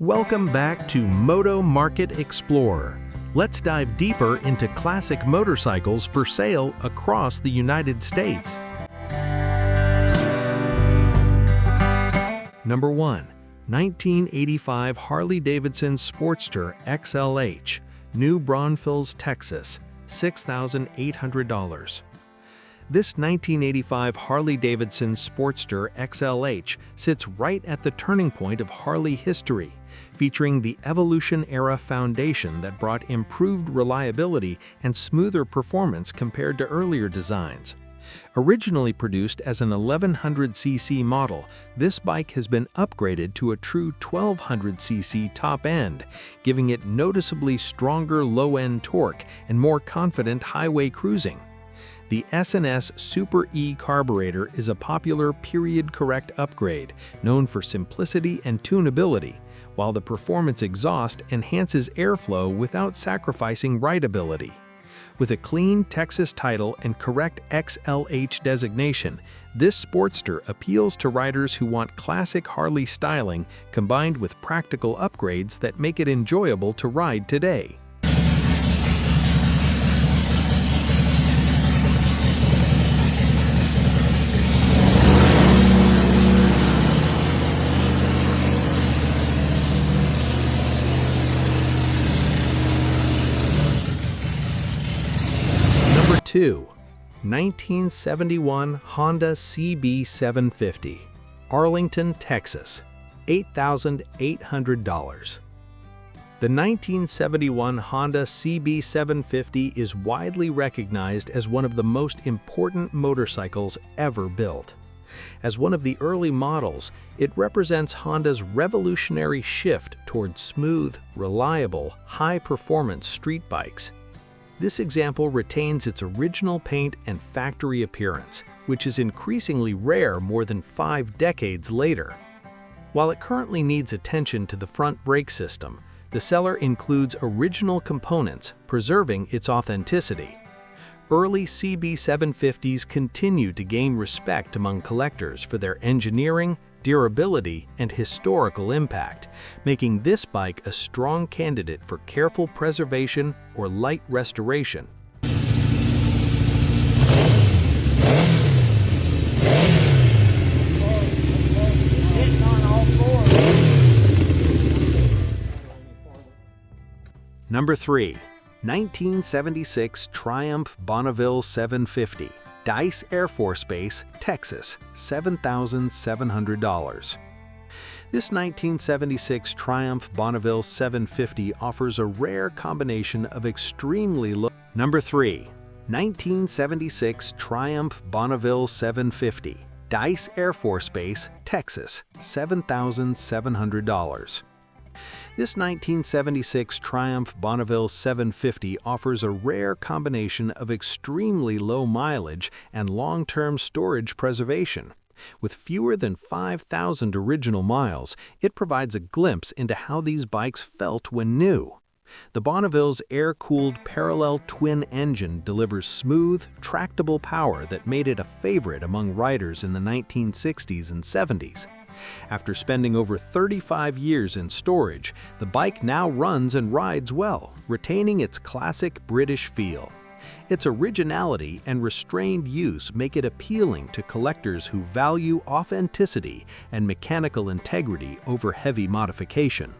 Welcome back to Moto Market Explorer. Let's dive deeper into classic motorcycles for sale across the United States. Number 1. 1985 Harley-Davidson Sportster XLH, New Braunfels, Texas, $6,800. This 1985 Harley-Davidson Sportster XLH sits right at the turning point of Harley history, featuring the Evolution-era foundation that brought improved reliability and smoother performance compared to earlier designs. Originally produced as an 1100cc model, this bike has been upgraded to a true 1200cc top end, giving it noticeably stronger low-end torque and more confident highway cruising. The S&S Super E carburetor is a popular period-correct upgrade, known for simplicity and tunability, while the performance exhaust enhances airflow without sacrificing rideability. With a clean Texas title and correct XLH designation, this Sportster appeals to riders who want classic Harley styling combined with practical upgrades that make it enjoyable to ride today. Number 2. 1971 Honda CB750, Arlington, Texas, $8,800. The 1971 Honda CB750 is widely recognized as one of the most important motorcycles ever built. As one of the early models, it represents Honda's revolutionary shift toward smooth, reliable, high-performance street bikes. This example retains its original paint and factory appearance, which is increasingly rare more than 5 decades later. While it currently needs attention to the front brake system, the seller includes original components, preserving its authenticity. Early CB750s continue to gain respect among collectors for their engineering, durability, and historical impact, making this bike a strong candidate for careful preservation or light restoration. Number 3. 1976 Triumph Bonneville 750, Dice Air Force Base, Texas, $7,700. This 1976 Triumph Bonneville 750 offers a rare combination of extremely low. Number 3. 1976 Triumph Bonneville 750, Dice Air Force Base, Texas, $7,700. This 1976 Triumph Bonneville 750 offers a rare combination of extremely low mileage and long-term storage preservation. With fewer than 5,000 original miles, it provides a glimpse into how these bikes felt when new. The Bonneville's air-cooled parallel twin engine delivers smooth, tractable power that made it a favorite among riders in the 1960s and 70s. After spending over 35 years in storage, the bike now runs and rides well, retaining its classic British feel. Its originality and restrained use make it appealing to collectors who value authenticity and mechanical integrity over heavy modification.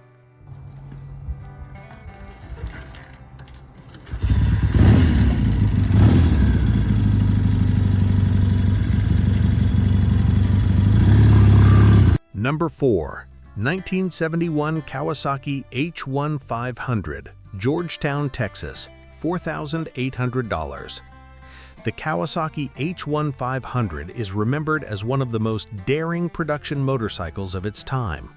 Number 4. 1971 Kawasaki H1 500, Georgetown, Texas, $4,800. The Kawasaki H1 500 is remembered as one of the most daring production motorcycles of its time.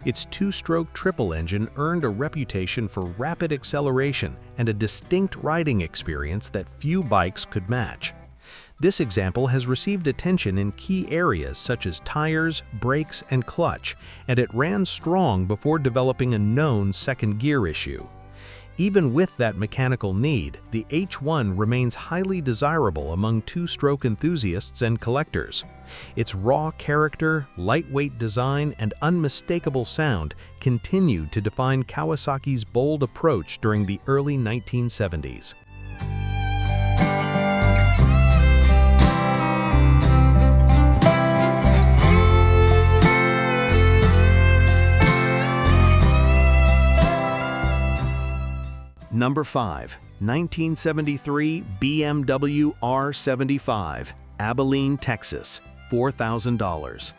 Its two-stroke triple engine earned a reputation for rapid acceleration and a distinct riding experience that few bikes could match. This example has received attention in key areas such as tires, brakes, and clutch, and it ran strong before developing a known second gear issue. Even with that mechanical need, the H1 remains highly desirable among two-stroke enthusiasts and collectors. Its raw character, lightweight design, and unmistakable sound continued to define Kawasaki's bold approach during the early 1970s. Number 5. 1973 BMW R75, Abilene, Texas, $4,000.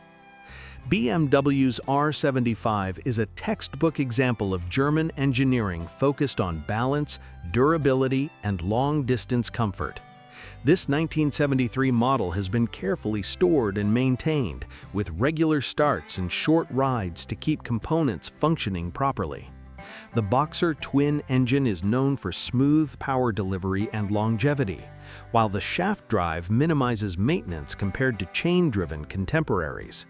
BMW's R75 is a textbook example of German engineering focused on balance, durability, and long-distance comfort. This 1973 model has been carefully stored and maintained, with regular starts and short rides to keep components functioning properly. The Boxer twin engine is known for smooth power delivery and longevity, while the shaft drive minimizes maintenance compared to chain-driven contemporaries.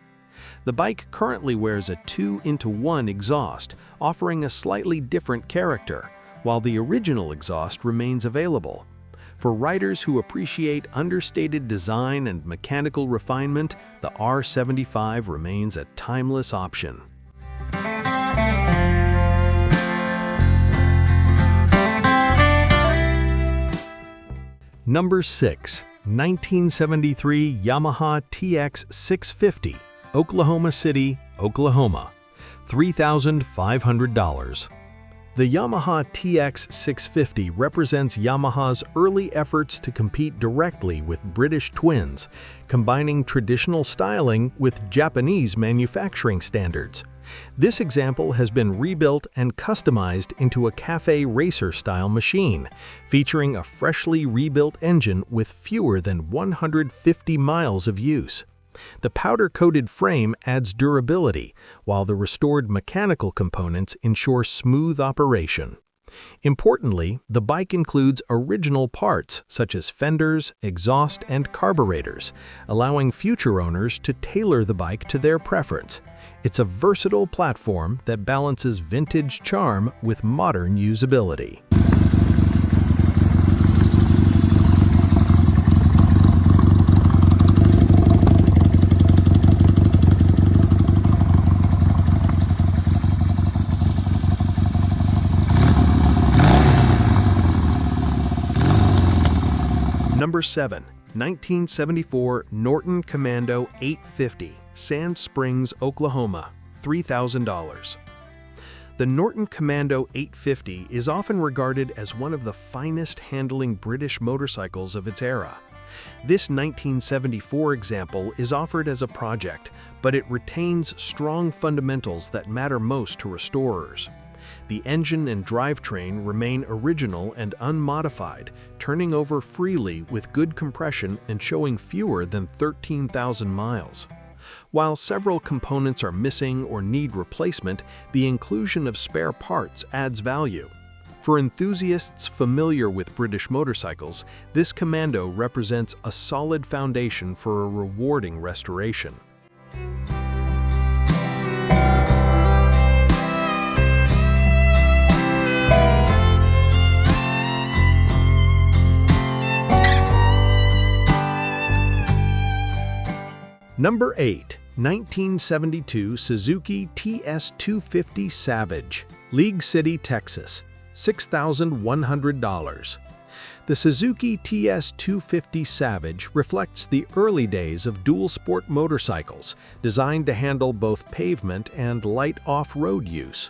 The bike currently wears a 2-in-1 exhaust, offering a slightly different character, while the original exhaust remains available. For riders who appreciate understated design and mechanical refinement, the R75 remains a timeless option. Number 6. 1973 Yamaha TX650, Oklahoma City, Oklahoma, $3,500. The Yamaha TX650 represents Yamaha's early efforts to compete directly with British twins, combining traditional styling with Japanese manufacturing standards. This example has been rebuilt and customized into a cafe racer-style machine, featuring a freshly rebuilt engine with fewer than 150 miles of use. The powder-coated frame adds durability, while the restored mechanical components ensure smooth operation. Importantly, the bike includes original parts such as fenders, exhaust, and carburetors, allowing future owners to tailor the bike to their preference. It's a versatile platform that balances vintage charm with modern usability. Number 7. 1974 Norton Commando 850, Sand Springs, Oklahoma, $3,000. The Norton Commando 850 is often regarded as one of the finest handling British motorcycles of its era. This 1974 example is offered as a project, but it retains strong fundamentals that matter most to restorers. The engine and drivetrain remain original and unmodified, turning over freely with good compression and showing fewer than 13,000 miles. While several components are missing or need replacement, the inclusion of spare parts adds value. For enthusiasts familiar with British motorcycles, this Commando represents a solid foundation for a rewarding restoration. Number 8. 1972 Suzuki TS250 Savage, League City, Texas, $6,100. The Suzuki TS250 Savage reflects the early days of dual-sport motorcycles, designed to handle both pavement and light off-road use.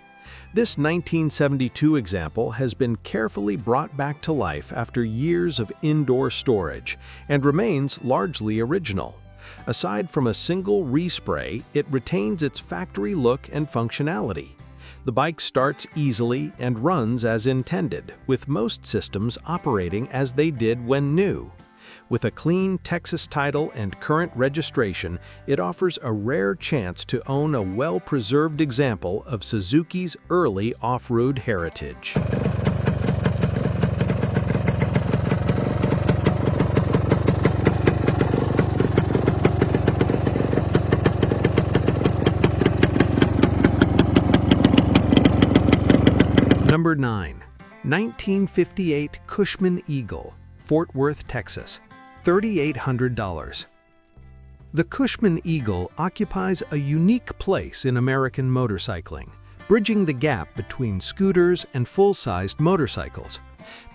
This 1972 example has been carefully brought back to life after years of indoor storage and remains largely original. Aside from a single respray, it retains its factory look and functionality. The bike starts easily and runs as intended, with most systems operating as they did when new. With a clean Texas title and current registration, it offers a rare chance to own a well-preserved example of Suzuki's early off-road heritage. Number 9. 1958 Cushman Eagle, Fort Worth, Texas, $3,800. The Cushman Eagle occupies a unique place in American motorcycling, bridging the gap between scooters and full-sized motorcycles.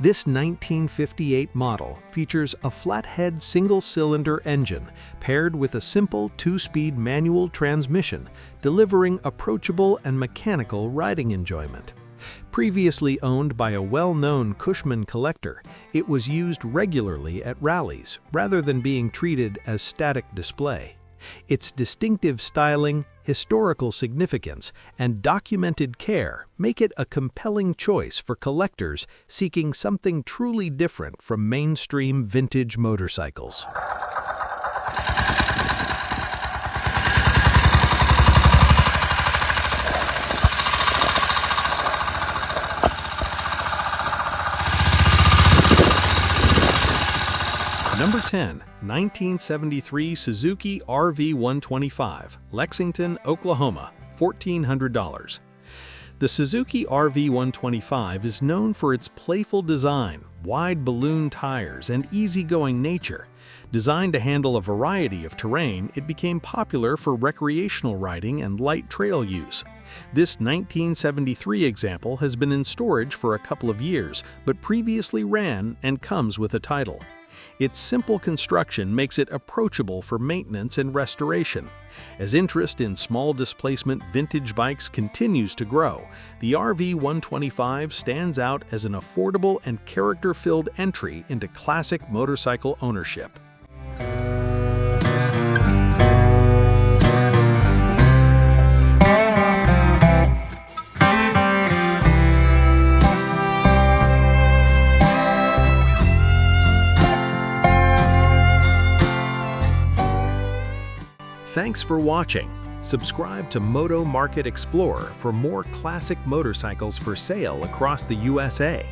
This 1958 model features a flathead single-cylinder engine paired with a simple two-speed manual transmission, delivering approachable and mechanical riding enjoyment. Previously owned by a well-known Cushman collector, it was used regularly at rallies rather than being treated as static display. Its distinctive styling, historical significance, and documented care make it a compelling choice for collectors seeking something truly different from mainstream vintage motorcycles. Number 10. 1973 Suzuki RV125, Lexington, Oklahoma, $1,400. The Suzuki RV125 is known for its playful design, wide balloon tires, and easygoing nature. Designed to handle a variety of terrain, it became popular for recreational riding and light trail use. This 1973 example has been in storage for a couple of years, but previously ran and comes with a title. Its simple construction makes it approachable for maintenance and restoration. As interest in small displacement vintage bikes continues to grow, the RV125 stands out as an affordable and character-filled entry into classic motorcycle ownership. Thanks for watching. Subscribe to Moto Market Explorer for more classic motorcycles for sale across the USA.